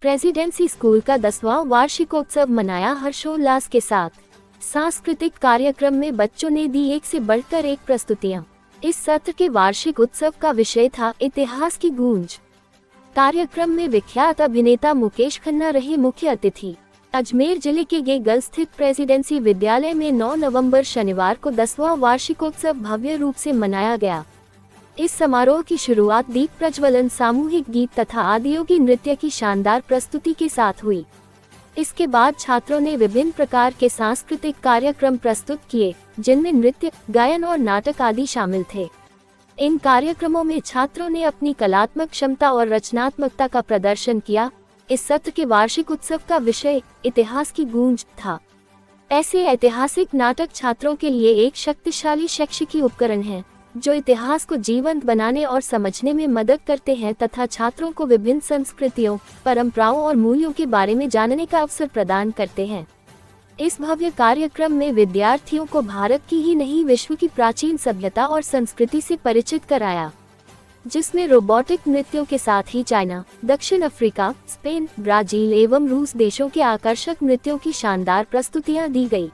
Presidency school का 10वां वार्षिकोत्सव मनाया हर्षोल्लास के साथ। सांस्कृतिक कार्यक्रम में बच्चों ने दी एक से बढ़कर एक प्रस्तुतियां। इस सत्र के वार्षिक उत्सव का विषय था इतिहास की गूंज। कार्यक्रम में विख्यात अभिनेता मुकेश खन्ना रहे मुख्य अतिथि। अजमेर जिले के गेगल स्थित प्रेसिडेंसी विद्यालय में 9 नवंबर शनिवार को 10वां वार्षिकोत्सव भव्य रूप से मनाया गया। इस समारोह की शुरुआत दीप प्रज्वलन, सामूहिक गीत तथा आदियोगी नृत्य की शानदार प्रस्तुति के साथ हुई। इसके बाद छात्रों ने विभिन्न प्रकार के सांस्कृतिक कार्यक्रम प्रस्तुत किए, जिनमें नृत्य, गायन और नाटक आदि शामिल थे। इन कार्यक्रमों में छात्रों ने अपनी कलात्मक क्षमता और रचनात्मकता का प्रदर्शन किया। इस सत्र के वार्षिक उत्सव का विषय इतिहास की गूंज था। ऐसे ऐतिहासिक नाटक छात्रों के लिए एक शक्तिशाली शैक्षिकी उपकरण है, जो इतिहास को जीवंत बनाने और समझने में मदद करते हैं तथा छात्रों को विभिन्न संस्कृतियों, परंपराओं और मूल्यों के बारे में जानने का अवसर प्रदान करते हैं। इस भव्य कार्यक्रम में विद्यार्थियों को भारत की ही नहीं, विश्व की प्राचीन सभ्यता और संस्कृति से परिचित कराया, जिसमें रोबोटिक नृत्यों के साथ ही चाइना, दक्षिण अफ्रीका, स्पेन, ब्राजील एवं रूस देशों के आकर्षक नृत्यों की शानदार प्रस्तुतियां दी गई।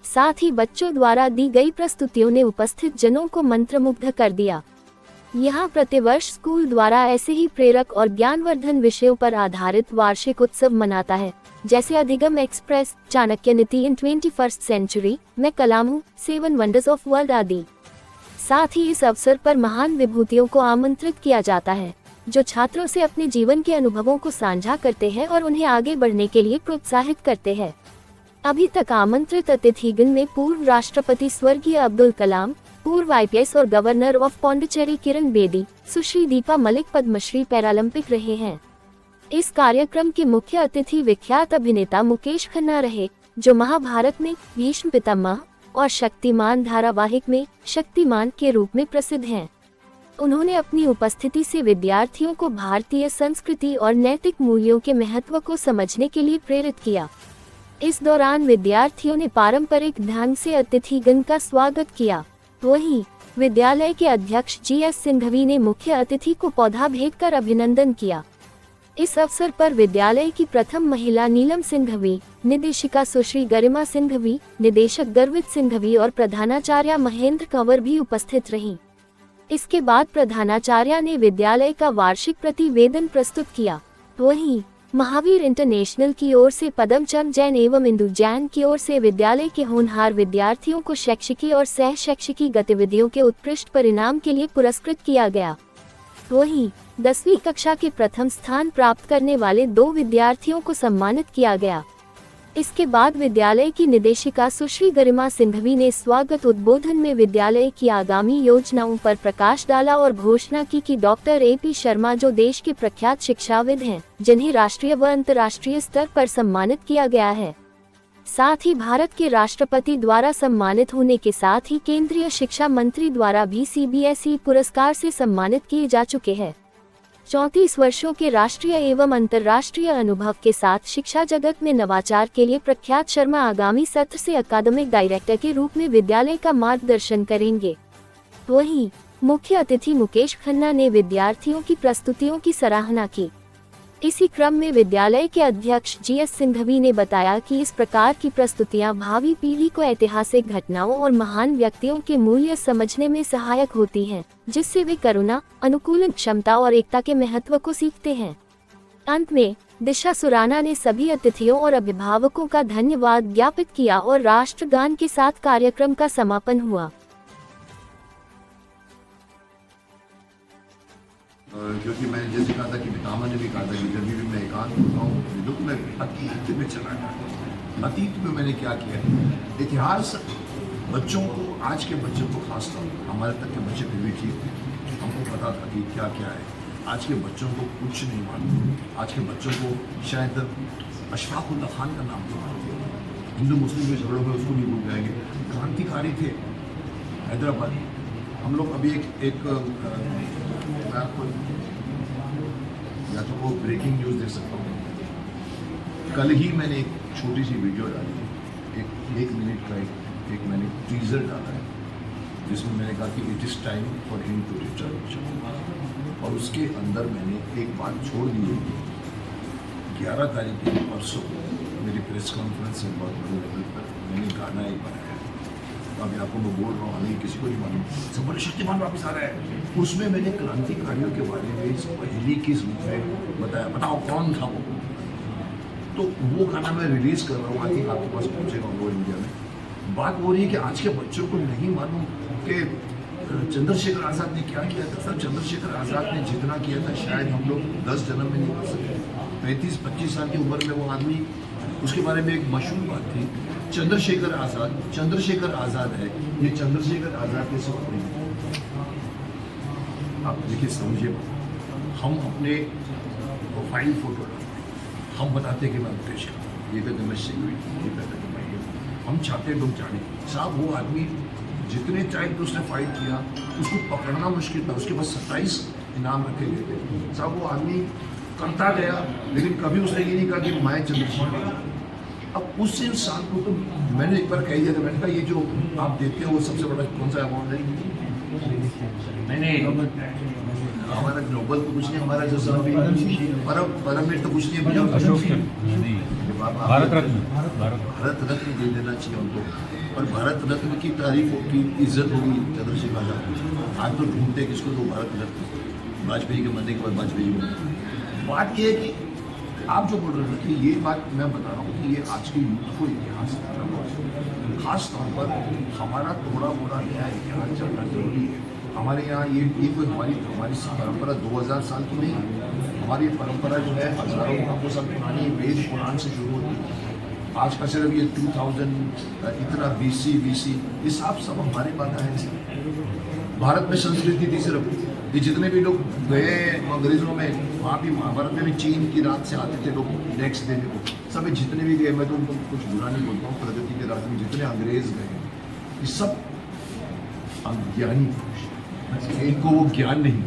साथ ही बच्चों द्वारा दी गई प्रस्तुतियों ने उपस्थित जनों को मंत्रमुग्ध कर दिया। यहाँ प्रतिवर्ष स्कूल द्वारा ऐसे ही प्रेरक और ज्ञानवर्धन विषयों पर आधारित वार्षिक उत्सव मनाता है, जैसे अधिगम एक्सप्रेस, चाणक्य नीति इन 21st सेंचुरी, मैं कलाम हूँ, 7 वंडर्स ऑफ वर्ल्ड आदि। साथ ही इस अवसर पर महान विभूतियों को आमंत्रित किया जाता है, जो छात्रों से अपने जीवन के अनुभवों को साझा करते हैं और उन्हें आगे बढ़ने के लिए प्रोत्साहित करते हैं। अभी तक आमंत्रित अतिथिगण में पूर्व राष्ट्रपति स्वर्गीय अब्दुल कलाम, पूर्व IPS और governor of Pondicherry Kiran Bedi, Sushri Deepa Malik Padmashri Paralympic रहे हैं। इस कार्यक्रम के मुख्य अतिथि विख्यात अभिनेता मुकेश खन्ना रहे, जो महाभारत में भीष्म पितामह और शक्तिमान धारावाहिक में शक्तिमान के रूप में प्रसिद्ध हैं। उन्होंने अपनी उपस्थिति से विद्यार्थियों को भारतीय संस्कृति और नैतिक मूल्यों के महत्व को समझने के लिए प्रेरित किया। इस दौरान विद्यार्थियों ने पारंपरिक ढंग से अतिथिगण का स्वागत किया। वहीं विद्यालय के अध्यक्ष GS सिंघवी ने मुख्य अतिथि को पौधा भेंट कर अभिनंदन किया। इस अवसर पर विद्यालय की प्रथम महिला नीलम सिंघवी, निदेशिका सुश्री गरिमा सिंघवी, निदेशक गर्वित सिंघवी और प्रधानाचार्य महेंद्र कंवर भी उपस्थित रहीं। इसके बाद प्रधानाचार्य ने विद्यालय का वार्षिक प्रतिवेदन प्रस्तुत किया। वहीं महावीर इंटरनेशनल की ओर से पदमचंद जैन एवं इंदु जैन की ओर से विद्यालय के होनहार विद्यार्थियों को शैक्षिकी और सह शैक्षिकी गतिविधियों के उत्कृष्ट परिणाम के लिए पुरस्कृत किया गया। वहीं 10वीं कक्षा के प्रथम स्थान प्राप्त करने वाले 2 विद्यार्थियों को सम्मानित किया गया। इसके बाद विद्यालय की निदेशिका सुश्री गरिमा सिंघवी ने स्वागत उद्बोधन में विद्यालय की आगामी योजनाओं पर प्रकाश डाला और घोषणा की कि डॉक्टर AP शर्मा, जो देश के प्रख्यात शिक्षाविद हैं, जिन्हें राष्ट्रीय व अंतर्राष्ट्रीय स्तर पर सम्मानित किया गया है, साथ ही भारत के राष्ट्रपति द्वारा सम्मानित होने के साथ ही केंद्रीय शिक्षा मंत्री द्वारा भी CBSE पुरस्कार से सम्मानित किए जा चुके हैं। 34 वर्षों के राष्ट्रीय एवं अंतर्राष्ट्रीय अनुभव के साथ शिक्षा जगत में नवाचार के लिए प्रख्यात शर्मा आगामी सत्र से अकादमिक डायरेक्टर के रूप में विद्यालय का मार्गदर्शन करेंगे। वहीं मुख्य अतिथि मुकेश खन्ना ने विद्यार्थियों की प्रस्तुतियों की सराहना की। इसी क्रम में विद्यालय के अध्यक्ष GS सिंघवी ने बताया कि इस प्रकार की प्रस्तुतियां भावी पीढ़ी को ऐतिहासिक घटनाओं और महान व्यक्तियों के मूल्य समझने में सहायक होती हैं, जिससे वे करुणा, अनुकूलन क्षमता और एकता के महत्व को सीखते हैं। अंत में दिशा सुराना ने सभी अतिथियों और अभिभावकों का धन्यवाद ज्ञापित किया और राष्ट्रगान के साथ कार्यक्रम का समापन हुआ। क्योंकि मैंने जैसे कहा था कि पितामह ने भी कहा था कि जब भी मैं एकांत होता हूँ दुख में अतीत में चला जाता हूँ। अतीत में मैंने क्या किया, इतिहास बच्चों को, आज के बच्चों को खासतौर पर, हमारे तक के बच्चे फिर भी ठीक थे, हमको पता था कि क्या क्या है। आज के बच्चों को कुछ नहीं मालूम। आज के बच्चों को शायद अशफाक उल्ला खान का नाम नहीं मालूम। हिंदू मुस्लिम के झगड़ों में उसको नहीं भूल जाएंगे। क्रांतिकारी थे हैदराबादी। हम लोग अभी एक मैं आपको या तो वो ब्रेकिंग न्यूज़ दे सकता हूँ। कल ही मैंने एक छोटी सी वीडियो डाली है, एक मिनट का एक मैंने टीजर डाला है, जिसमें मैंने कहा कि it is time for him to return. और उसके अंदर मैंने एक बात छोड़ दी है 11 तारीख के परसों मेरी प्रेस कॉन्फ्रेंस है बहुत बड़े लेवल पर मैंने गाना एक बनाया है। तो अभी आपको मैं बोल रहा हूँ, हमें किसी को नहीं मालूम, सब बोले शक्तिमान वापस आ रहा है। उसमें मैंने क्रांतिकारियों के बारे में पहली किस में बताया, बताओ कौन था वो। तो वो गाना मैं रिलीज कर रहा हूँ, आई थिंक आपके पास पहुँचेगा वो इंडिया में। बात हो रही है कि आज के बच्चों को नहीं मालूम कि चंद्रशेखर आज़ाद ने क्या किया था। सर चंद्रशेखर आज़ाद ने जितना किया था शायद हम लोग 10 जन्म में नहीं कर सकते। 35-25 साल की उम्र में वो आदमी, उसके बारे में एक मशहूर बात थी, चंद्रशेखर आज़ाद है, ये चंद्रशेखर आज़ाद के सब नहीं। आप देखिए समझिए, हम अपने प्रोफाइल फोटो हम बताते हैं कि मैं मुकेश का, ये कहते मैं सिंह, ये कहते मैं ये। हम चाहते लोग जाने साहब वो आदमी जितने टाइम पे उसने फाइट किया उसको पकड़ना मुश्किल था। उसके पास 27 इनाम रखे गए थे साहब। वो आदमी करता गया, लेकिन कभी उसने ये नहीं कहा कि मैं चंद्रशेखर। अब उस इंसान को तो मैंने एक बार कह दिया था, मैंने कहा ये जो आप देते हैं वो सबसे बड़ा कौन सा अमाउंट है? हमारा ग्लोबल तो कुछ नहीं, हमारा जो सब परम तो कुछ नहीं, भारत रत्न दे देना चाहिए उनको। और भारत रत्न की तारीफ की इज्जत होगी चंद्रशेखर आज़ाद। आज तो ढूंढते किसको तो भारत रत्न, वाजपेयी के मरने के बाद वाजपेयी को। बात ये है कि आप जो बोल रहे हैं कि ये बात मैं बता रहा हूँ कि ये आज के यूथ को इतिहास खास तौर पर हमारा थोड़ा मोड़ा नया इतिहास जानना जरूरी है। हमारे यहाँ ये कोई हमारी परंपरा 2000 साल की नहीं। हमारी परंपरा जो है हज़ारों साल पुरानी, वेद पुराण से शुरू होती है। आज का सिर्फ ये 2000 इतना BC ये सब हमारे बात है। भारत में संस्कृति थी सिर्फ, ये जितने भी लोग गए अंग्रेजों में, वहाँ भी महाभारत में भी चीन की रात से आते थे लोग टैक्स देने को। सब जितने भी गए, मैं तो उनको कुछ बुरा नहीं बोलता हूँ, प्रगति के राज में जितने अंग्रेज गए ये सब अज्ञानी पुरुष, इनको वो ज्ञान नहीं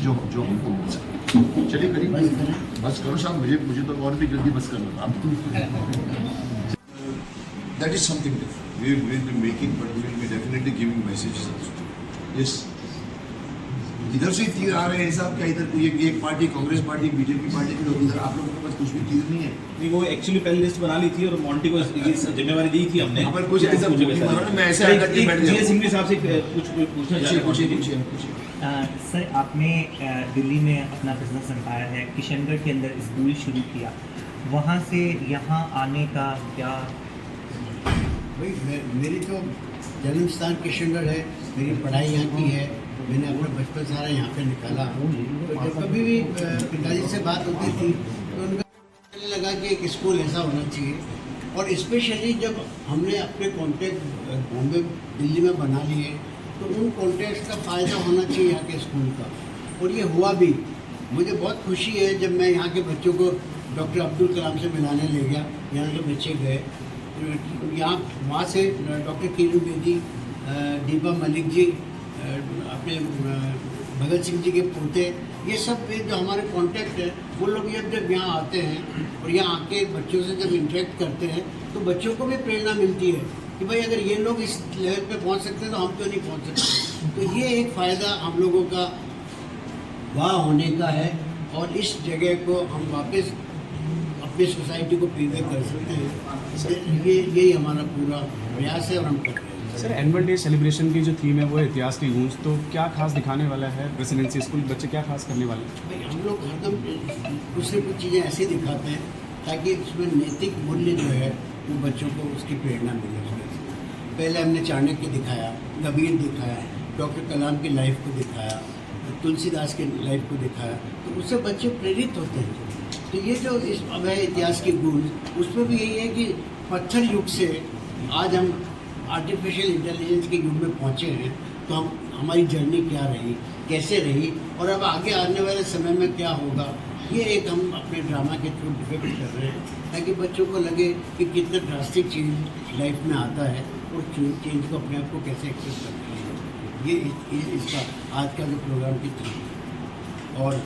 जो हमको मिल सके। चलिए करीब बस करो साहब, मुझे तो और भी जल्दी बस करना था। That is something different. We will be making, but we will be definitely giving messages also. Yes. इधर से तीर आ रहे हैं साहब, क्या इधर कोई एक party Congress party BJP party की होती, इधर आप लोगों के पास कुछ भी तीर नहीं है। नहीं, वो एक्चुअली पहले लिस्ट बना ली थी और मॉन्टी को ये जिम्मेवारी दी थी हमने। पर कुछ ऐसा मैं ऐसे आकर के बैठ गया। सिंह साहब से कुछ पूछना चाह रहा हूं। सर आपने दिल्ली में अपना बिजनेस एम्पायर है, किशनगढ़ के अंदर स्कूल शुरू किया, वहाँ से यहाँ आने का क्या? भाई मेरी तो जन्म स्थान किशनगढ़ है, मेरी पढ़ाई यहाँ की है, मैंने अपना बचपन सारा यहाँ पे निकाला। तो जब कभी भी पिताजी से बात होती थी तो उनका लगा कि एक स्कूल ऐसा होना चाहिए। और स्पेशली जब हमने अपने कॉन्टैक्ट बॉम्बे दिल्ली में बना लिए तो उन कॉन्टैक्ट्स का फ़ायदा होना चाहिए यहाँ के स्कूल का, और ये हुआ भी। मुझे बहुत खुशी है जब मैं यहाँ के बच्चों को डॉक्टर अब्दुल कलाम से मिलाने ले गया, यहाँ के बच्चे गए यहाँ, वहाँ से डॉक्टर किरण बेदी, दीपा मलिक जी, अपने भगत सिंह जी के पोते, ये सब जो हमारे कांटेक्ट है, वो लोग जब यहाँ आते हैं और यहाँ आके बच्चों से जब इंटरेक्ट करते हैं तो बच्चों को भी प्रेरणा मिलती है कि भाई अगर ये लोग इस लेवल पे पहुँच सकते हैं तो हम क्यों नहीं पहुँच सकते। तो ये एक फ़ायदा हम लोगों का वहाँ होने का है, और इस जगह को हम वापस अपनी सोसाइटी को प्रीवेयर कर सकते हैं। यही हमारा पूरा प्रयास है और हम कर रहे हैं। सर एनुअल डे सेलिब्रेशन की जो थीम है वो इतिहास की गूंज, तो क्या खास दिखाने वाला है प्रेसिडेंसी स्कूल, बच्चे क्या खास करने वाले हैं? भाई हम लोग हरदम कुछ न कुछ चीज़ें ऐसे दिखाते हैं ताकि उसमें नैतिक मूल्य जो है वो बच्चों को उसकी प्रेरणा मिले। पहले हमने चाणक्य दिखाया, कबीर दिखाया, डॉक्टर कलाम की लाइफ को दिखाया, तुलसीदास के लाइफ को दिखाया, तो उससे बच्चे प्रेरित होते हैं। तो ये जो इस अब है इतिहास की गूंज, उसमें भी यही है कि पत्थर युग से आज हम आर्टिफिशियल इंटेलिजेंस के युग में पहुँचे हैं, तो हमारी जर्नी क्या रही, कैसे रही, और अब आगे आने वाले समय में क्या होगा, ये एक हम अपने ड्रामा के थ्रू डिपिक्ट कर रहे हैं ताकि बच्चों को लगे कि कितना ड्रास्टिक चेंज लाइफ में आता है और चेंज को अपने आप को कैसे एक्सेस करना है। ये इसका आज का जो प्रोग्राम की थीम है। और